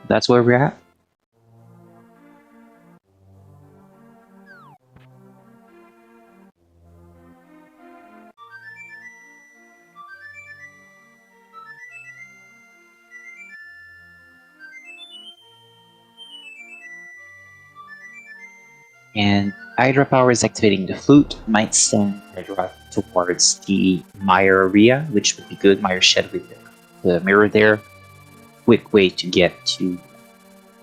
That's where we're at. And hydropower is activating the flute, might send Hydra towards the Mire area, which would be good. Mire shed with the mirror there. Quick way to get to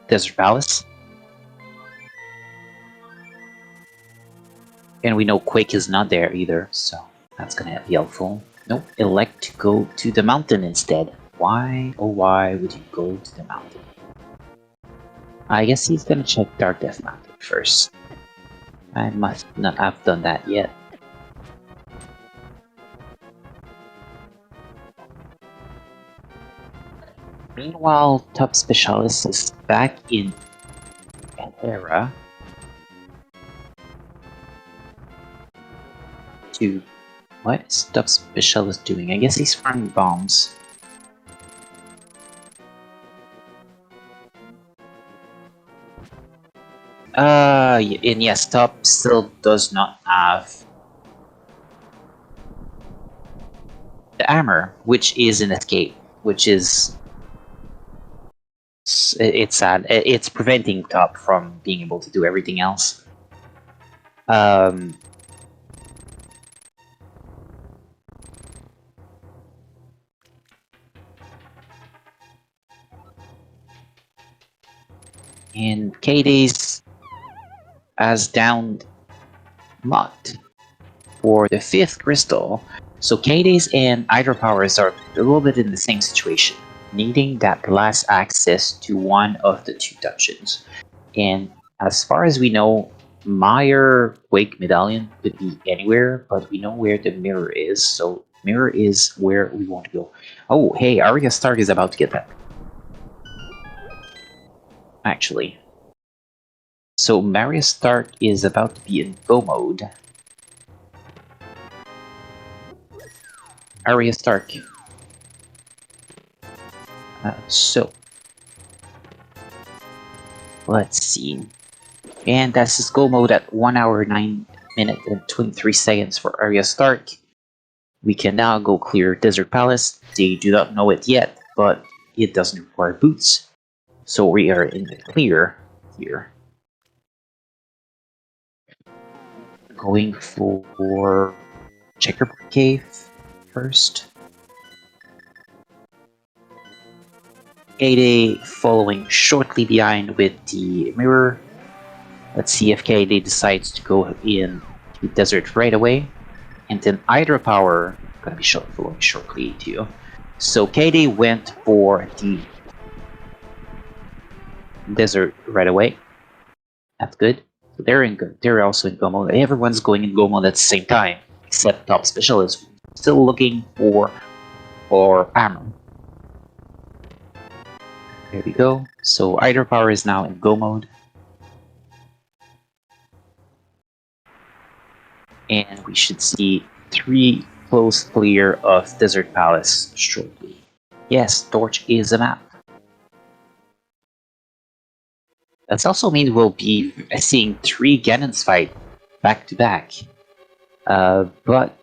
Desert Palace. And we know Quake is not there either, so that's gonna be helpful. Nope, elect to go to the mountain instead. Why, oh why would you go to the mountain? I guess he's gonna check Dark Death Mountain first. I must not have done that yet. Meanwhile, Top Specialist is back in Hera to... What is Top Specialist doing? I guess he's farming bombs. And yes, Top still does not have the armor, which is an escape, which is... It's sad. It's preventing Top from being able to do everything else. And K-Days has downed Mutt for the 5th crystal. So K-Days and Hydropowers are a little bit in the same situation, needing that last access to one of the 2 dungeons. And as far as we know, Mire Quake Medallion could be anywhere, but we know where the mirror is, so mirror is where we want to go. Oh, hey, Arya Stark is about to get that. Actually. So Arya Stark is about to be in go mode. Arya Stark. So let's see. And that's his go mode at 1 hour 9 minutes and 23 seconds for Arya Stark. We can now go clear Desert Palace. They do not know it yet, but it doesn't require boots. So we are in the clear here. Going for Checkerboard Cave first. K-Day following shortly behind with the mirror. Let's see if K-Day decides to go in to Desert right away. And then Hydropower gonna be following shortly too. So K-Day went for the Desert right away. That's good. So they're also in go mode. Everyone's going in go mode at the same time, except Top Specialist, still looking for armor. There we go. So Hydropower is now in go mode. And we should see 3 close clear of Desert Palace shortly. Yes, Torch is a map. That also means we'll be seeing 3 Ganons fight back to back. But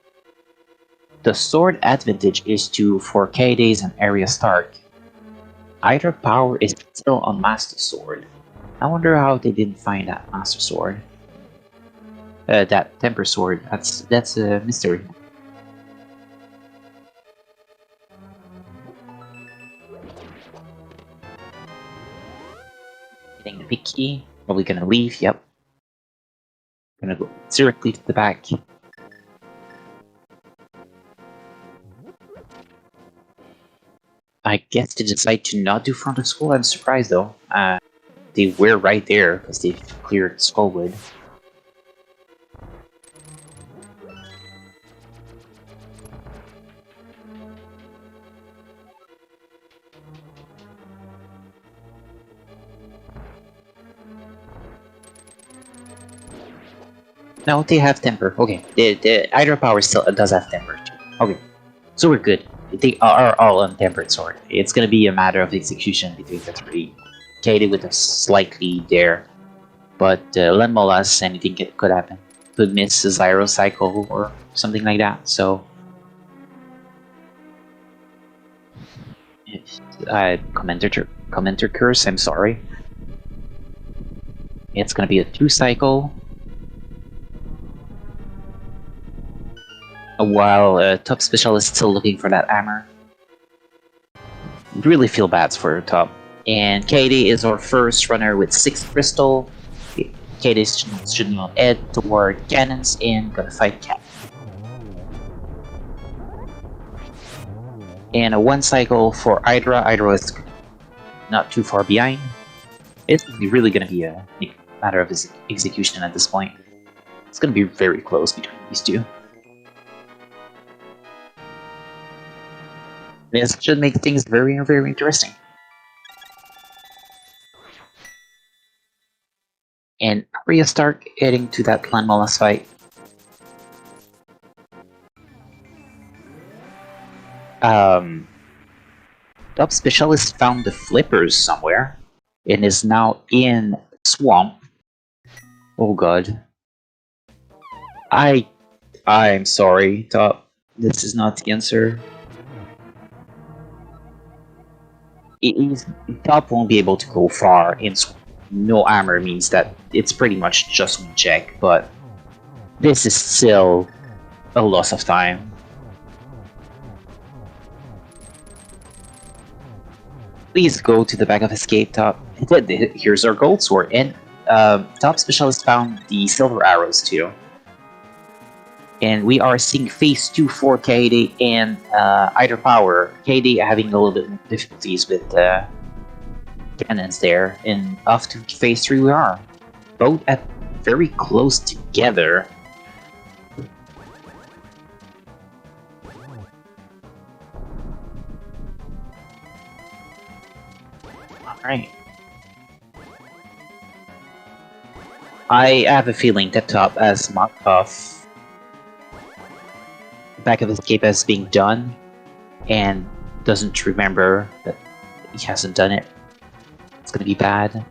the sword advantage is for K-Days and Arya Stark. Hydra Power is still on Master Sword. I wonder how they didn't find that Master Sword. That Temper Sword. That's a mystery. Getting the big key. Probably gonna leave. Yep. Gonna go directly to the back. I guess they decide to not do front of school. I'm surprised though. They were right there because they cleared Skullwood. No, they have temper. Okay, the Hydro Power still does have temper too. Okay, so we're good. They are all on tempered sword. It's gonna be a matter of execution between the 3. Katie with a slight lead there. But Lenmolas, anything could happen. Could miss a Zyro cycle or something like that. So commenter curse, I'm sorry. It's gonna be a 2 cycle. While Top Special is still looking for that hammer. Really feel bad for Top. And Katie is our first runner with 6 crystal. Katie should not head toward cannons and gonna fight Cat. And a 1 cycle for Hydra. Hydra is not too far behind. It's really gonna be a matter of his execution at this point. It's gonna be very close between these two. This should make things very, very interesting. And Arya start heading to that Clan Molas fight. Top Specialist found the flippers somewhere and is now in Swamp. Oh god. I'm sorry, Top. This is not the answer. Top won't be able to go far in Swamp. No armor means that it's pretty much just one check, but this is still a loss of time. Please go to the back of Escape, Top. Here's our gold sword, and Top Specialist found the silver arrows too. And we are seeing phase 2 for KD and Hydra Power. KD having a little bit more difficulties with cannons there, and off to phase 3 we are. Both at very close together. Alright. I have a feeling that Top has marked off back of Escape as being done and doesn't remember that he hasn't done it. It's gonna be bad.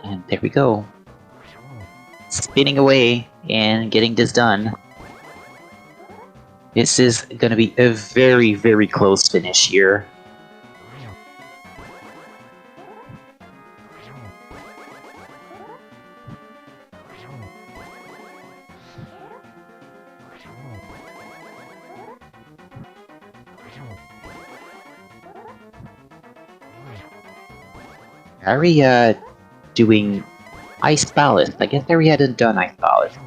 And there we go. Spinning away and getting this done. This is gonna be a very, very close finish here. Aria doing Ice Ballast. I guess Aria hadn't done Ice Ballast.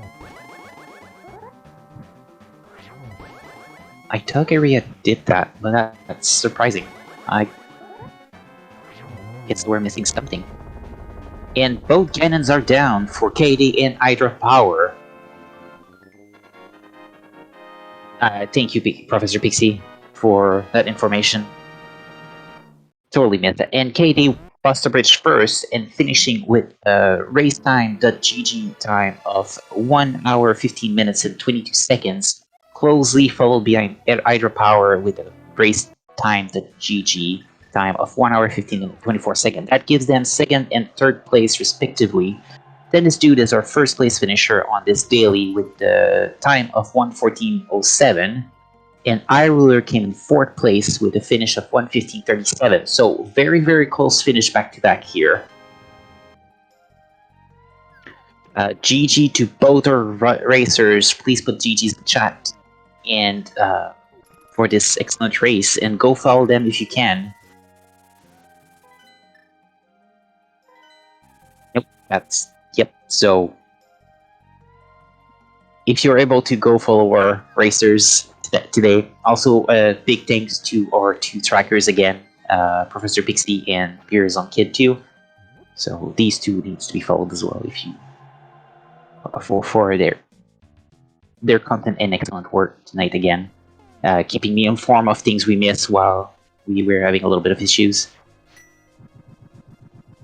I thought Aria did that, but that's surprising. I guess we're missing something. And both cannons are down for KD and Hydra Power. Thank you, Professor Pixie, for that information. Totally missed that. And KD crossed the bridge first and finishing with a race time.gg time of 1 hour 15 minutes and 22 seconds, closely followed behind Hydra Power with a race time.gg time of 1 hour 15 minutes 24 seconds. That gives them second and third place respectively. Then this dude is our first place finisher on this daily with the time of 1:14:07. And iRuler came in 4th place with a finish of 1:15:37. So very, very close finish back to back here. GG to both our racers. Please put GG's in the chat and for this excellent race, and go follow them if you can. Yep. So if you're able to go follow our racers today, also big thanks to our 2 trackers again, Professor Pixie and Piers on Kid 2. So these 2 needs to be followed as well if you for their content and excellent work tonight again, keeping me informed of things we missed while we were having a little bit of issues.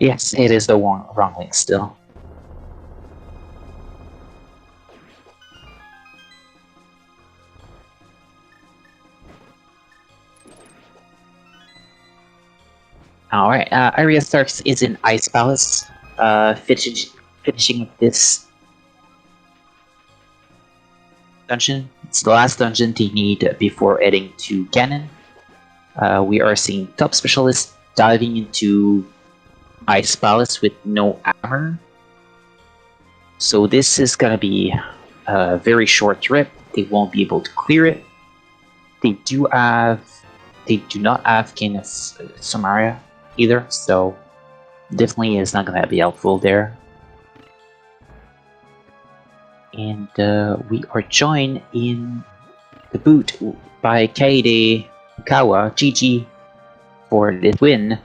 Yes, it is the wrong link still. Alright, Arya Starks is in Ice Palace, finishing this dungeon. It's the last dungeon they need before heading to Ganon. We are seeing top specialists diving into Ice Palace with no armor. So this is gonna be a very short trip. They won't be able to clear it. They do not have King of Samaria either, so definitely is not gonna be helpful there. And we are joined in the boot by Kaede Kawa GG for this win.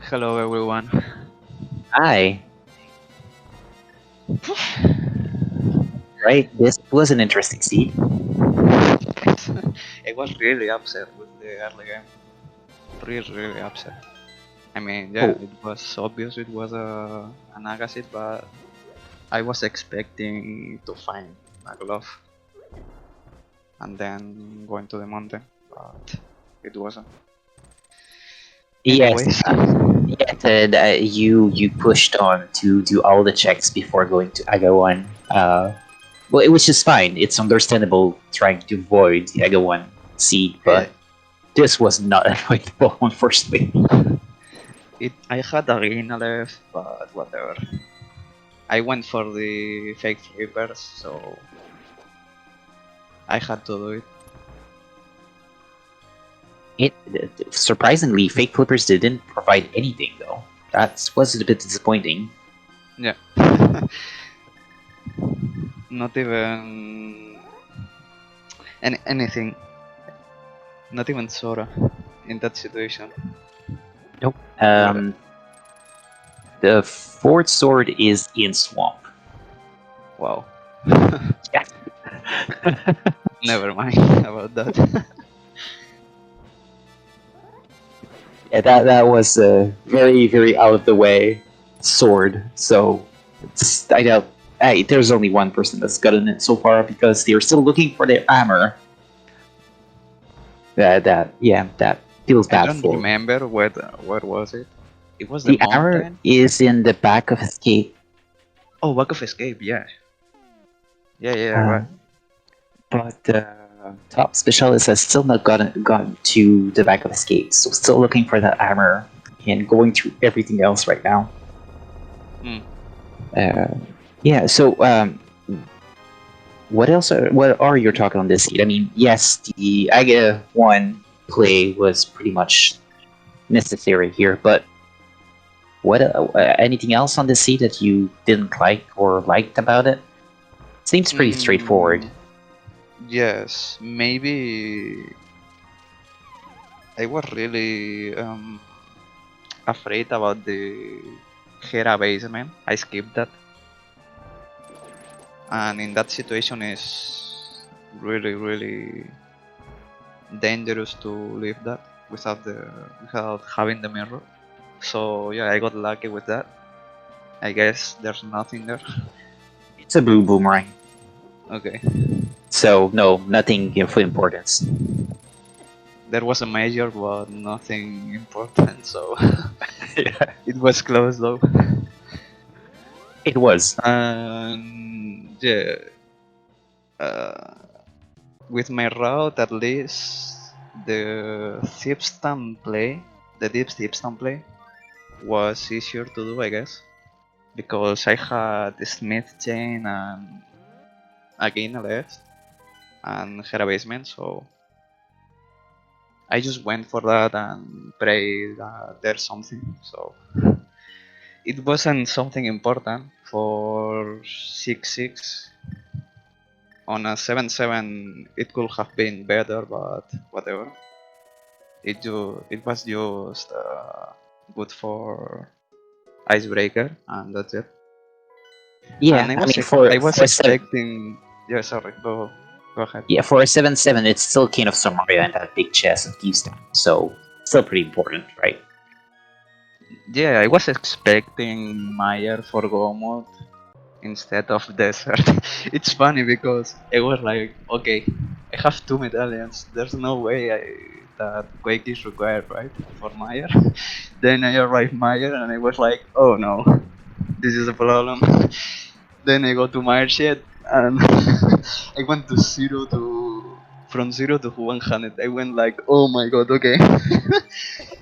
Hello everyone. Hi. Right, this was an interesting seed. I was really upset with the early game. Really upset. I mean, yeah, Oh. it was obvious it was a Naga seed, but I was expecting to find a glove and then going to the mountain, but it wasn't. Yes, Anyways, yes, and you pushed on to do all the checks before going to Aga 1. Well, it was just fine. It's understandable trying to avoid the Aga 1 seed, but this was not avoidable, unfortunately. I had arena left, but whatever. I went for the fake flippers, so I had to do it. Surprisingly, fake clippers didn't provide anything though. That was a bit disappointing. Yeah. Not even anything. Not even Sora in that situation. Nope. The fourth sword is in swamp. Wow. Yeah. Never mind about that. Yeah, that was a very out of the way sword. So I doubt there's only one person that's gotten it so far because they're still looking for their armor. That feels I bad don't for. remember where was it. It was the The armor mountain. is in the back of Escape. Oh, Back of Escape. Yeah. Yeah. Right. But top specialist has still not gone to the back of Escape, so still looking for that armor and going through everything else right now. Yeah. So what else? What are you talking on this seed? I mean, yes, the Aga 1 play was pretty much necessary here, but what anything else on this seed that you didn't like or liked about it? Seems pretty straightforward. Yes, maybe I was really afraid about the Hera basement. I skipped that, and in that situation is really dangerous to leave that without having the mirror. So yeah, I got lucky with that. I guess there's nothing there. It's a blue boomerang, Okay, so no, nothing of importance. there was a major, but nothing important. So Yeah. it was close though. It was. And yeah, with my route at least the the deep Thipstam play was easier to do, I guess, because I had Smith chain and again left and Hera basement, so I just went for that and prayed that there's something. So it wasn't something important for 6-6. On a 7-7 it could have been better, but whatever. It was just good for icebreaker, and that's it. Yeah, And I mean I was for seven, expecting. Yeah, sorry. Go ahead. yeah, for a 7-7, it's still King of Somaria and that big chest of Keystone, so still pretty important, right? Yeah, I was expecting Meyer for Gomod instead of Desert. It's funny because I was like, okay, I have two medallions. There's no way that Quake is required, right, for Meyer. Then I arrived Meyer and I was like, oh no, this is a problem. Then I go to Meyer shed and I went to from 0 to 100. I went like, oh my god, okay,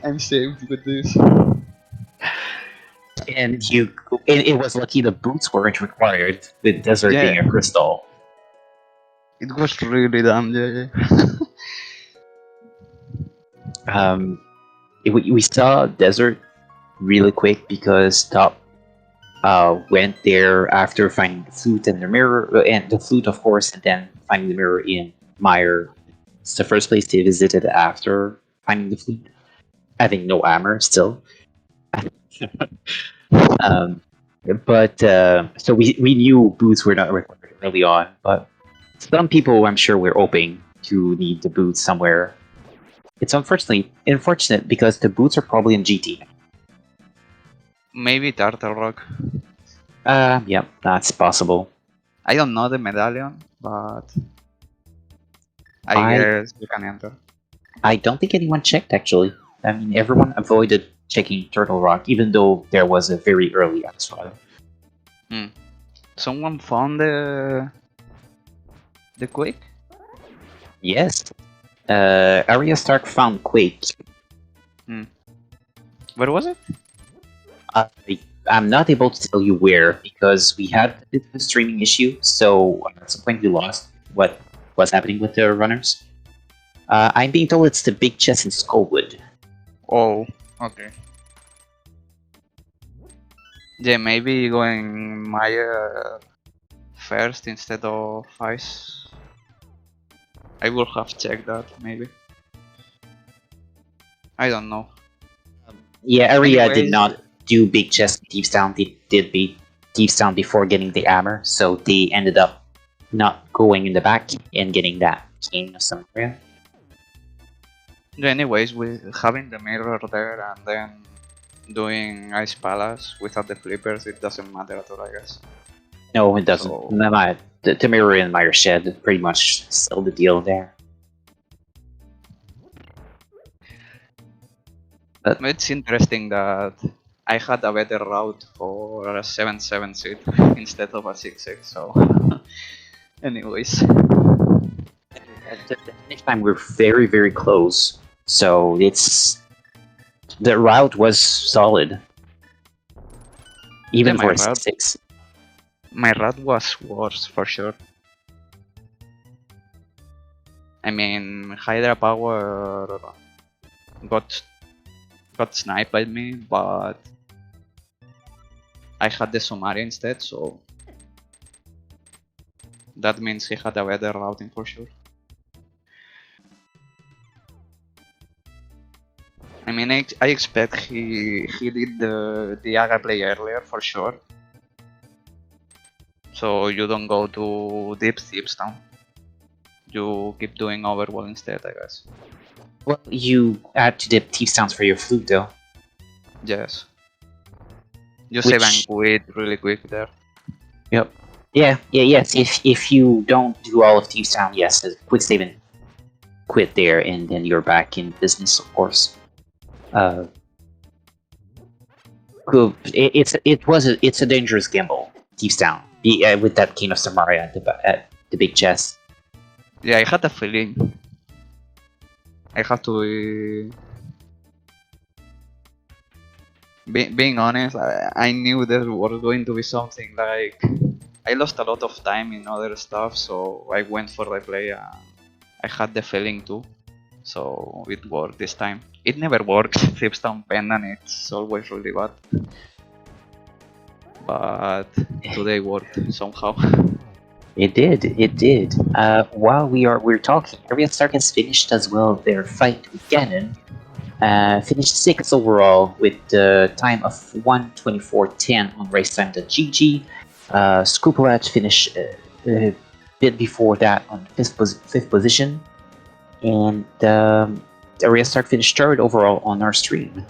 I'm saved with this. And it was lucky the boots weren't required, with desert being Yeah, a crystal. it was really dumb. Yeah. We saw desert really quick because Top went there after finding the flute and the mirror, and the flute, of course, and then finding the mirror in Meyer. It's the first place they visited after finding the flute. Having no armor still. um, but so we knew boots were not required early on, but some people I'm sure were hoping to need the boots somewhere. It's unfortunate because the boots are probably in GT. Maybe Turtle Rock. Yeah, that's possible. I don't know the medallion, but I I guess you can enter. I don't think anyone checked actually. I mean, everyone avoided checking Turtle Rock, even though there was a very early X-File. Someone found the Quake? Yes. Arya Stark found Quake. Where was it? I'm not able to tell you where because we had a bit of a streaming issue, so at some point we lost what was happening with the runners. I'm being told it's the big chest in Skullwood. Oh, okay. Yeah, maybe going Maya first instead of Ice. I will have checked that, maybe. I don't know. Yeah, Arya did Anyways, not do big chest in Thieves Town. They did beat Thieves Town before getting the armor, so they ended up not going in the back and getting that King of Samaria. anyways, with having the mirror there and then doing Ice Palace without the flippers, it doesn't matter at all, I guess. No, it doesn't. So- The mirror in Meyer Shed pretty much sealed the deal there. It's interesting that I had a better route for a 7-7 seat instead of a 6-6, so... anyways. At the finish time, we're very, very close. So the route was solid, even Yeah, for my a route- 6-6. My route was worse, for sure. I mean, Hydra Power got sniped by me, but I had the Sumari instead, so that means he had a better routing for sure. I mean, I expect he did the Aga play earlier for sure. So you don't go to Deeps Town. You keep doing Overwall instead, I guess. Well, you had to dip Thieves Towns for your flute, though. Yes. You save Which- and quit really quick there. Yep. Yes. If you don't do all of Thieves Town, yes, quick save and quit there, and then you're back in business, of course. It's a dangerous gamble, Thieves Town, with that King of Samaria at the big chest. Yeah, I had a feeling. I have to being honest, I knew there was going to be something like I lost a lot of time in other stuff, so I went for the play and I had the feeling too. So it worked this time. It never works, Thipstone Pendant, it's always really bad. But today worked somehow. It did. While we're talking, Arya Stark has finished as well their fight with Ganon. Finished 6th overall with the time of 1:24.10 on race-time.gg. Scrupulat finished a bit before that on 5th position. And Arya Stark finished 3rd overall on our stream.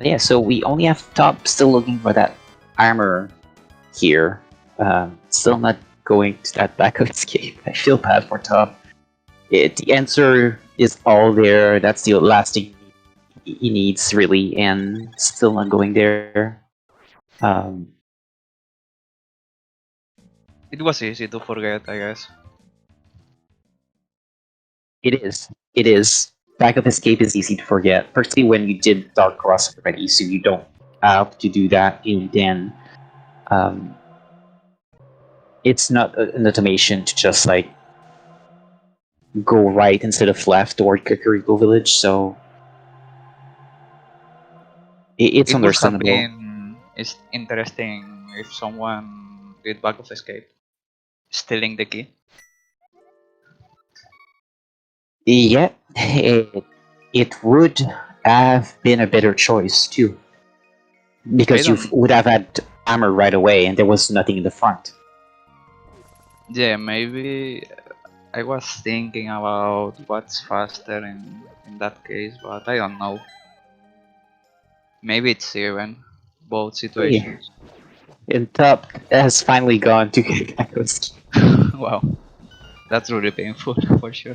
Yeah, so we only have Top still looking for that armor here. Still not going to that backup escape. I feel bad for Top. The answer is all there. That's the last thing he needs, really, and still not going there. Um, It was easy to forget, I guess. it is. It is. Backup escape is easy to forget, particularly when you did Dark Cross already, so you don't have to do that, and then um, it's not an automation to just like go right instead of left toward Kakariko Village, so it's It would have understandable. been interesting if someone did back of escape, stealing the key. Yeah, it would have been a better choice too, I because you don't. would have had armor right away, and there was nothing in the front. Yeah, maybe I was thinking about what's faster in that case, but I don't know. Maybe it's even both Hey, situations. and Top has finally gone to Gaga's Wow, that's really painful for sure.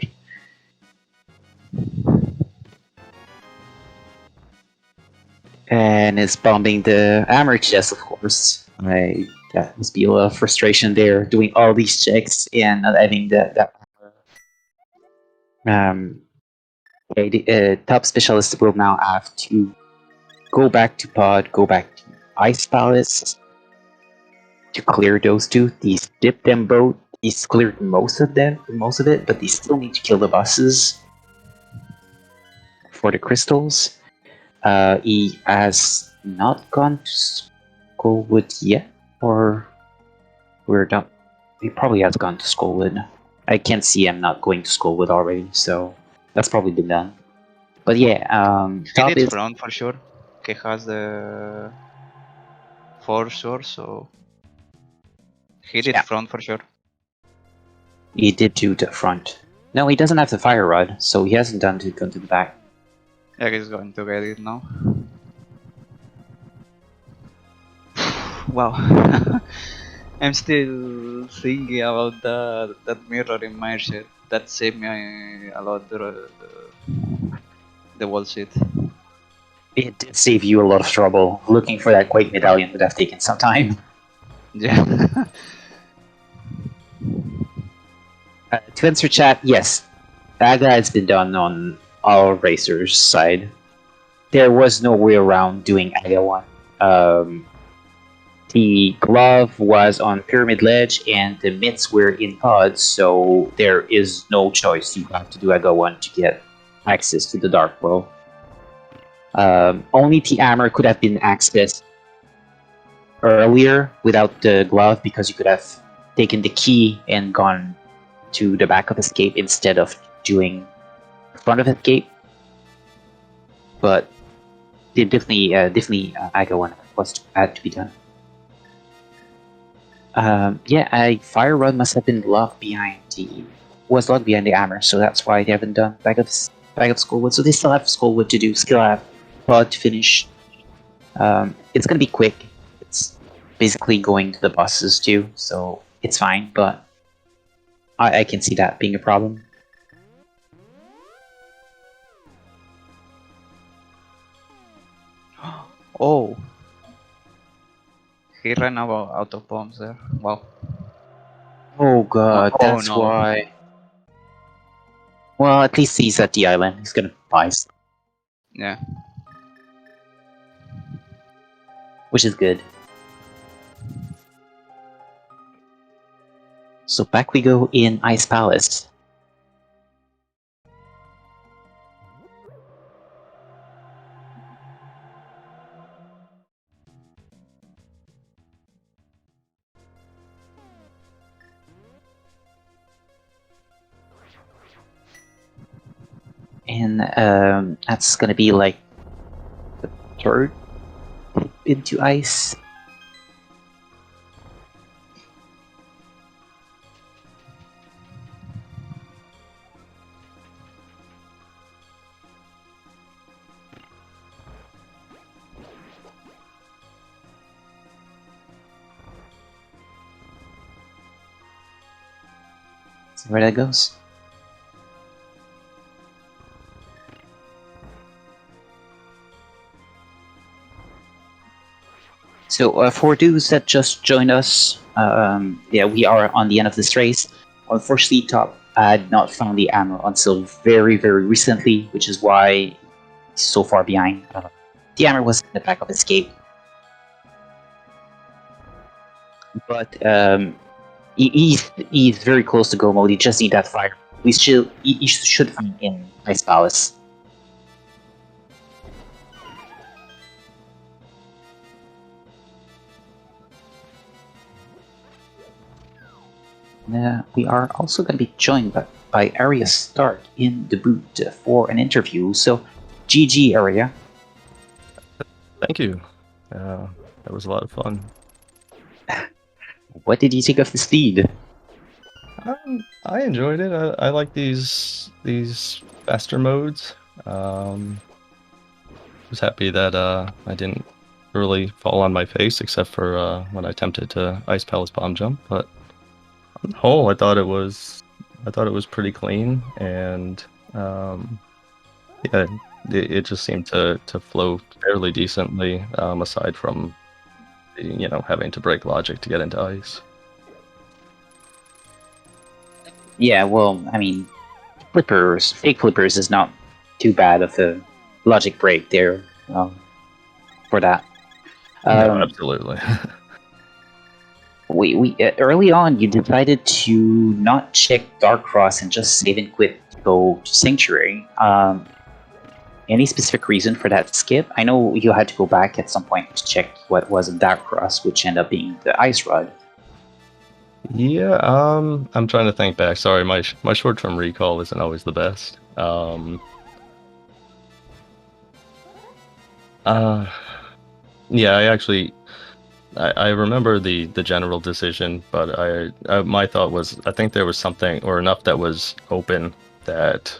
and is bombing the armor chest, of course. That must be a lot of frustration there, doing all these checks and not having that um. Okay, the top specialist will now have to go back to Pod, go back to Ice Palace to clear those two. He's dipped them both. He's cleared most of it, but they still need to kill the bosses for the crystals. He has not gone to Skullwood yet, or we're done. He probably has gone to Skullwood. I can't see him not going to Skullwood already, so that's probably been done. But yeah, He top did is front for sure. He has the four swords, so he did yeah. front for sure. He did do the front. No, he doesn't have the fire rod, so he hasn't done to go to the back. Yeah, he's going to get it now. Wow. I'm still thinking about that mirror in my shirt. That saved me a lot the wall shit. It did save you a lot of trouble. Looking for that Quake medallion would have taken some time. Yeah. To answer chat, yes, Aga has been done on all racers' side. There was no way around doing Aga 1. Um, the glove was on Pyramid Ledge and the mitts were in pods, so there is no choice. You have to do Aga 1 to get access to the Dark World. Only the armor could have been accessed earlier without the glove because you could have taken the key and gone to the back of escape instead of doing front of escape. But definitely, Aga one had to be done. Yeah, a fire rod must have been locked behind the armor, so that's why they haven't done back of Skullwood. So they still have Skullwood to do, still have Pod to finish. It's gonna be quick. It's basically going to the bosses too, so it's fine. But I can see that being a problem. Oh, he ran out of bombs there. Wow. Oh god, Oh that's no. why. Well, at least he's at the island. He's gonna buy stuff, Yeah. which is good. So back we go in Ice Palace. And that's gonna be like the third into ice. See where that goes. So for those that just joined us, yeah, we are on the end of this race. Unfortunately, Top had not found the ammo until very, very recently, which is why he's so far behind. The ammo was in the back of escape, but he's very close to go mode. He just need that fire. He should find in Ice Palace. We are also going to be joined by Arya Stark in the booth for an interview. So, GG, Arya. Thank you. That was a lot of fun. What did you think of the speed? I enjoyed it. I like these faster modes. Was happy that I didn't really fall on my face except for when I attempted to Ice Palace bomb jump. But on the whole, I thought it was pretty clean, and yeah, it just seemed to flow fairly decently. Aside from having to break logic to get into ice. Yeah, well, I mean, fake flippers is not too bad of a logic break there for that. No, absolutely. we early on you decided to not check Dark Cross and just save and quit to go to Sanctuary. Any specific reason for that skip? I know you had to go back at some point to check what was a Dark Cross, which ended up being the Ice Rod. Yeah, I'm trying to think back. Sorry, my short-term recall isn't always the best. Yeah, I remember the general decision, but my thought was I think there was something or enough that was open that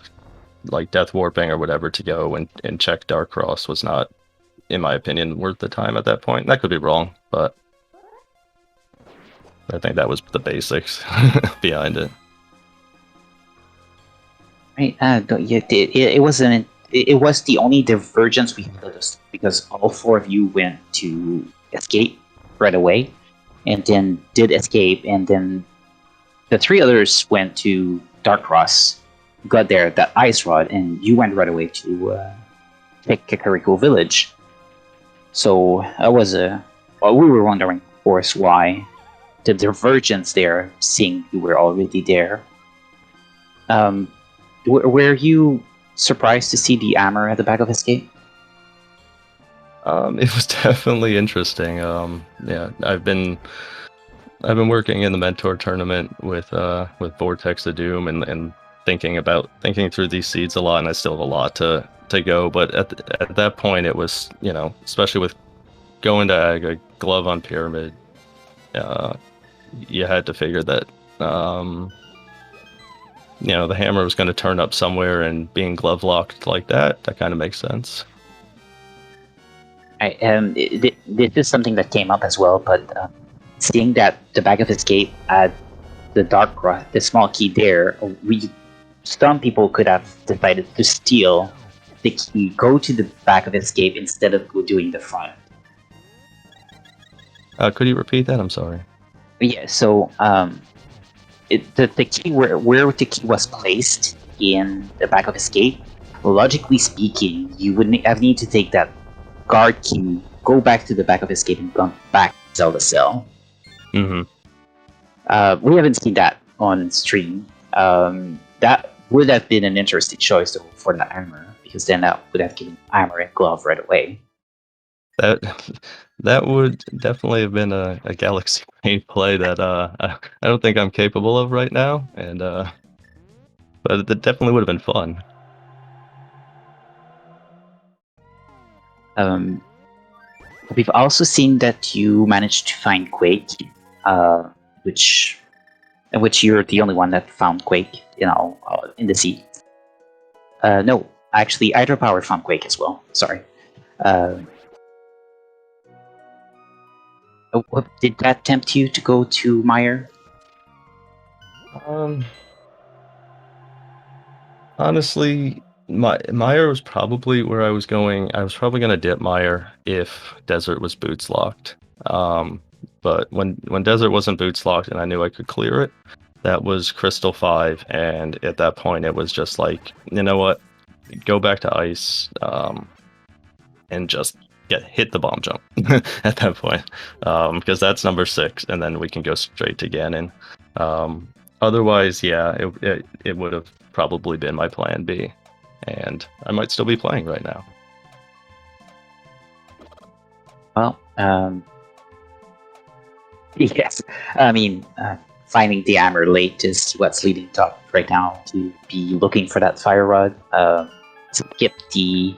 like Death Warping or whatever to go and check Dark Cross was not, in my opinion, worth the time at that point. That could be wrong, but I think that was the basics behind it. Right? Yeah, it wasn't. It was the only divergence we had because all four of you went to escape right away, and then did escape, and then the three others went to Dark Cross, got there that Ice Rod, and you went right away to pick Kakariko Village. So that was well, we were wondering, of course, why the divergence there, seeing you were already there. Were you surprised to see the Ammer at the back of Escape? It was definitely interesting. Yeah, I've been working in the mentor tournament with Vortex of Doom and thinking through these seeds a lot, and I still have a lot to go. But at that point, it was, especially with going to a glove on Pyramid, you had to figure that the hammer was going to turn up somewhere, and being glove locked like that kind of makes sense. This is something that came up as well, but seeing that the back of Escape had the the small key there, some people could have decided to steal the key, go to the back of Escape instead of doing the front. Could you repeat that? I'm sorry. Yeah, so the key where the key was placed in the back of Escape, logically speaking, you would have need to take that guard key, go back to the back of Escape, and come back to Zelda Cell. Mm-hmm. We haven't seen that on stream. That would have been an interesting choice though, for the armor, because then that would have given armor and glove right away. That would definitely have been a Galaxy Brain play that I don't think I'm capable of right now, and but it definitely would have been fun. We've also seen that you managed to find Quake, which you're the only one that found Quake, in the sea. No, actually, Hydropower found Quake as well. Sorry. Did that tempt you to go to Meyer? Honestly, Meyer was probably where I was going. I was probably going to dip Meyer if Desert was boots locked. But when Desert wasn't boots locked and I knew I could clear it, that was Crystal 5. And at that point, it was just like, you know what? Go back to ice and just hit the bomb jump at that point, because that's number 6, and then we can go straight to Ganon. Otherwise, yeah, it would have probably been my plan B, and I might still be playing right now. Well, yes. I mean, finding the hammer late is what's leading Top right now to be looking for that fire rod. Skip the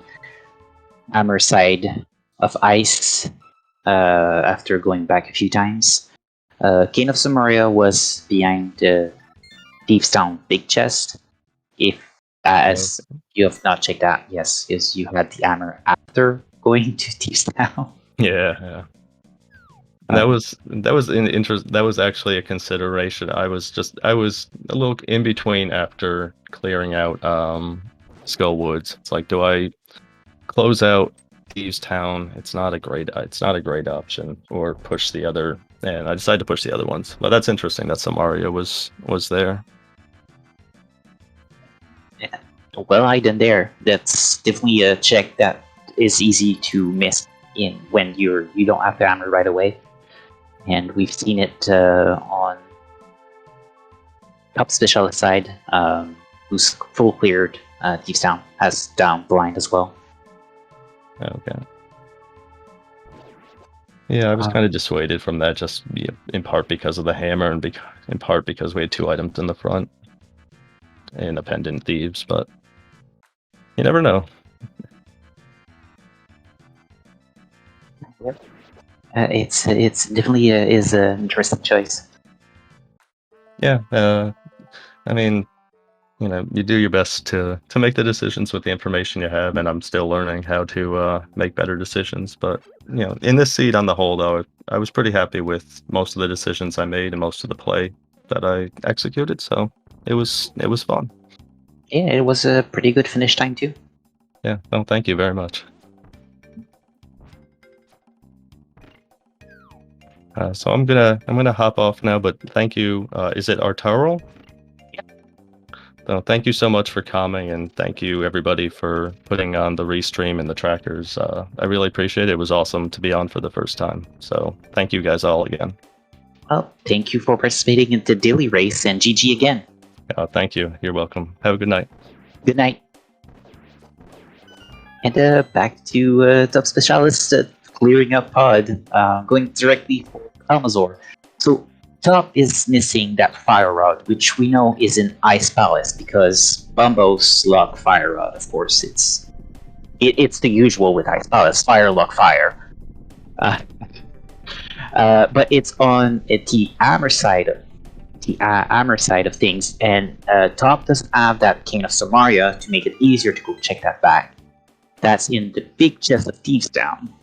hammer side of ice after going back a few times. King of Samaria was behind the Thieves Town big chest. If as you have not checked that, yes, is you had the hammer after going to Thieves Town. Yeah. And that was that was actually a consideration. I was a little in between after clearing out Skull Woods. It's like, do I close out Thieves Town? It's not a great option, or push the other. And I decided to push the other ones. But that's interesting that Samaria was there. Yeah. Well hidden there. That's definitely a check that is easy to miss in when you don't have the hammer right away. And we've seen it on Top Specialist side, who's full cleared Thieves Town, has down blind as well. Okay. Yeah, I was kind of dissuaded from that, just in part because of the hammer, and in part because we had 2 items in the front, independent thieves. But you never know. It's definitely is an interesting choice. Yeah, I mean, you do your best to make the decisions with the information you have, and I'm still learning how to make better decisions. But in this seed on the whole, though, I was pretty happy with most of the decisions I made and most of the play that I executed. So it was fun. Yeah, it was a pretty good finish time too. Yeah, well, thank you very much. So I'm gonna hop off now, but thank you. Is it Arturo? Yeah. So thank you so much for coming, and thank you everybody for putting on the restream and the trackers. I really appreciate it. It was awesome to be on for the first time. So thank you guys all again. Well, thank you for participating in the daily race, and GG again. Thank you. You're welcome. Have a good night. Good night. And back to Top Specialist clearing up pod, going directly for Almazor. So Top is missing that fire rod, which we know is in Ice Palace because Bumbo's lock fire rod. Of course, it's the usual with Ice Palace: fire, lock, fire. But it's on the armor side of things, and Top doesn't have that King of Samaria to make it easier to go check that back. That's in the big chest of Thieves Town.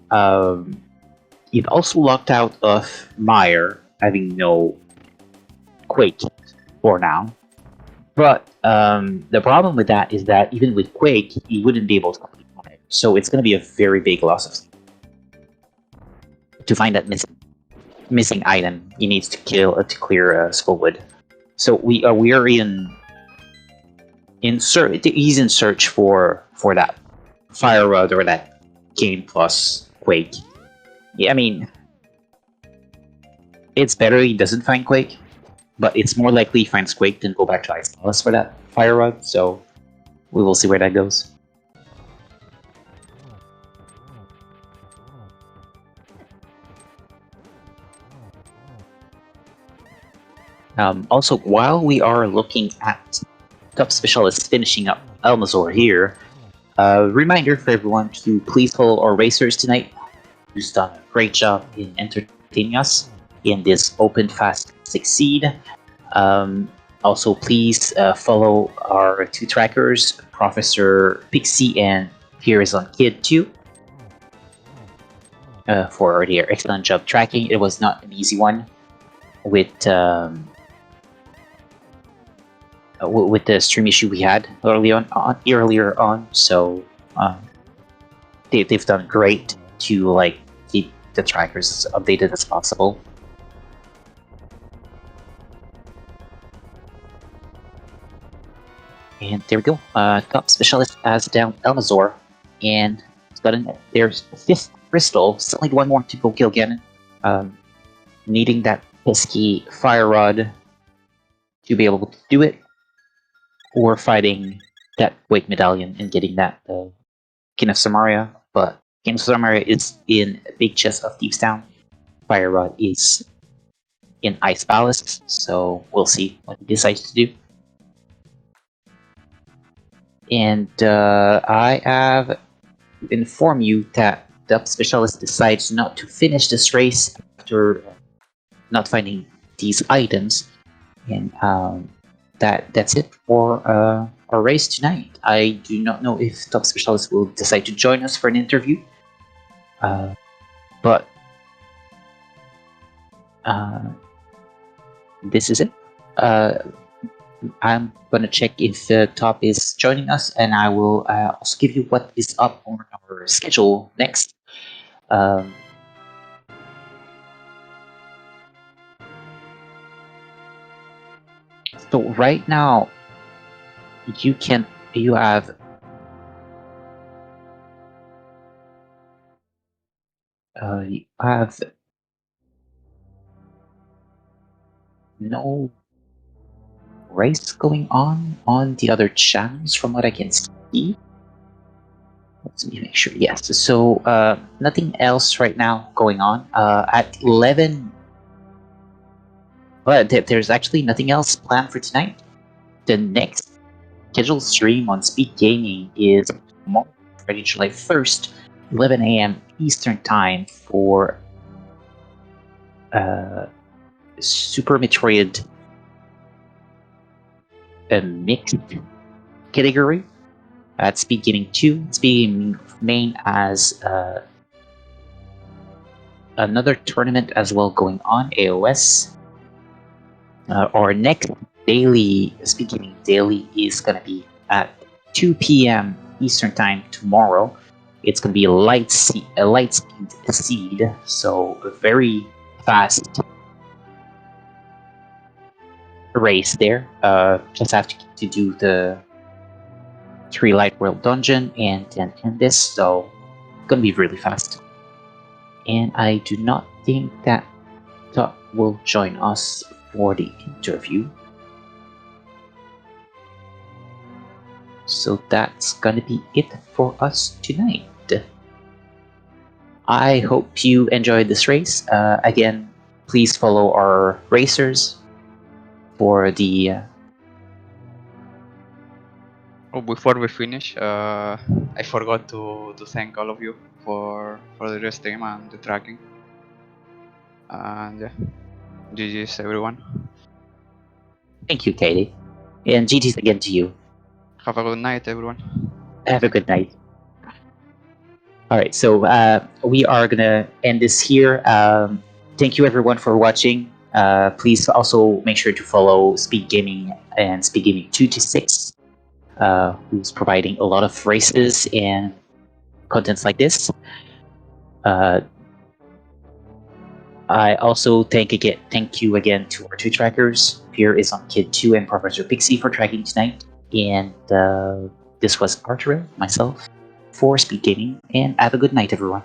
It also locked out of Meyer, having no Quake for now. But the problem with that is that even with Quake, he wouldn't be able to complete Meyer. So it's going to be a very big loss of sleep. To find that missing item, he needs to clear Skullwood. So we are in search. He's in search for that fire rod or that game plus Quake. Yeah, I mean, it's better he doesn't find Quake, but it's more likely he finds Quake than go back to Ice Palace for that fire rod. So we will see where that goes. Also, while we are looking at Top Specialists finishing up Almazor here, reminder for everyone to please follow our racers tonight, who's done a great job in entertaining us in this open, fast, succeed. Also, please follow our 2 trackers, Professor Pixie and Horizon Kid 2, for their excellent job tracking. It was not an easy one with with the stream issue we had earlier on. So they've done great to like keep the trackers as updated as possible. And there we go. Top specialist has down Elmazor, and there's 5th crystal. Still need one more to go kill Ganon. Needing that pesky fire rod to be able to do it, or fighting that Wake Medallion and getting that King of Samaria. But King of Samaria is in a big chest of Thieves Town. Fire rod is in Ice Palace, so we'll see what he decides to do. And I have informed you that the specialist decides not to finish this race after not finding these items, and that's it for our race tonight. I do not know if top specialist will decide to join us for an interview, but this is it. I'm gonna check if Top is joining us, and I will also give you what is up on our schedule next. So right now, you have no race going on the other channels from what I can see. Let me make sure. Yes. So nothing else right now going on. At 11. But there's actually nothing else planned for tonight. The next scheduled stream on Speed Gaming is tomorrow, Friday, July 1st, 11 a.m. Eastern Time for Super Metroid mixed category at Speed Gaming 2. Speed Gaming main as another tournament as well going on, AOS. Our next daily Speed Gaming daily is going to be at 2 p.m. Eastern Time tomorrow. It's going to be a light speed seed, so a very fast race there. Just have to do the 3 Light World Dungeon and then end this, so it's going to be really fast. And I do not think that Top will join us for the interview. So that's gonna be it for us tonight. I hope you enjoyed this race. Again, please follow our racers for the... Oh, before we finish, I forgot to thank all of you for the stream and the tracking. And yeah, GG's everyone. Thank you, Katie. And GG's again to you. Have a good night, everyone. Have a good night. Alright, so we are gonna end this here. Thank you everyone for watching. Please also make sure to follow Speed Gaming and Speed Gaming 226, who's providing a lot of races and contents like this. I also thank you again to our 2 trackers. Here is on Kid 2 and Professor Pixie for tracking tonight. And this was Arturo, myself, for Speed Gaming, and have a good night, everyone.